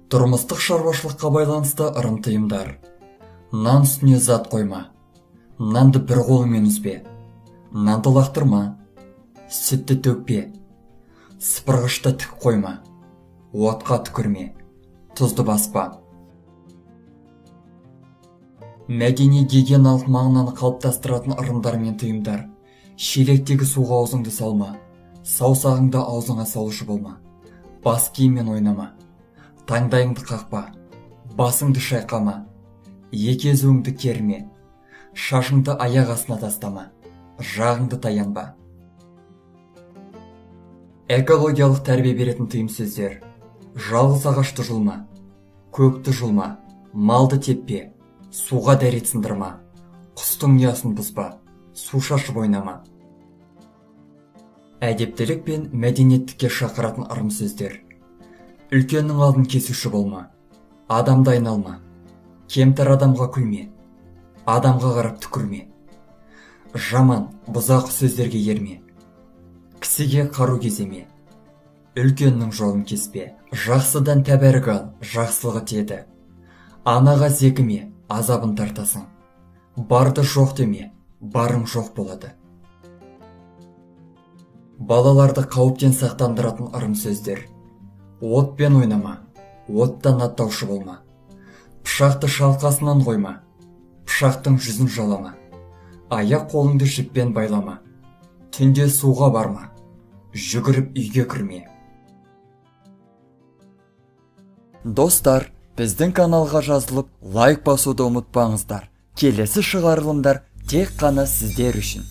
Тұрмыстық шаруашылыққа байланысты ырым тыйымдар. Нан үстіне зат қойма. Нанды бір қолыңмен үзбе. Нанды лақтырма. Сүтті төкпе. Сыпырғышты тік қойма. Отқа түкірме. Тұзды баспа. Мәдени гигиеналық мағынаны қалыптастыратын ырымдар мен тыйымдар. Шелектегі суға аузыңды салма. Саусағыңды аузыңа салушы болма. Бас киіммен ойнама. Таңдайыңды қақпа. Басыңды шайқама. Екі езуіңді керме. Шашыңды аяқ астына тастама. Жағыңды таянба. Экологиялық тәрбие беретін тыйым сөздер. Жалғыз ағашты жұлма. Көкті жұлма. Малды теппе. Суға дәрет сындырма. Құстың ұясын бұзба. Су шашып ойнама. Әдептілік пен мәдениеттікке шақыратын ырым сөздер. Үлкеннің алдын кесуші болма. Адамды айналма. Кемтар адамға күлме. Адамға қарап түкірме. Жаман, бұзақы сөздерге ерме. Кісіге қару кеземе. Үлкеннің жолын кеспе. Жақсыдан тәбәрік ал, жақсылығы теді. Анаға зекіме, азабын тартасың. Барды жоқ деме, барың жоқ болады. Балаларды қауіптен сақтандыратын ырым сөздер. Отпен ойнама, оттан аттаушы болма. Пышақты шалқасынан қойма, пышақтың жүзін жалама. Аяқ қолыңды жіппен байлама. Түнде суға барма, жүгіріп үйге кірме. Достар, біздің каналға жазылып, лайк басуды ұмытпаңыздар. Келесі шығарылымдар тек қана сіздер үшін.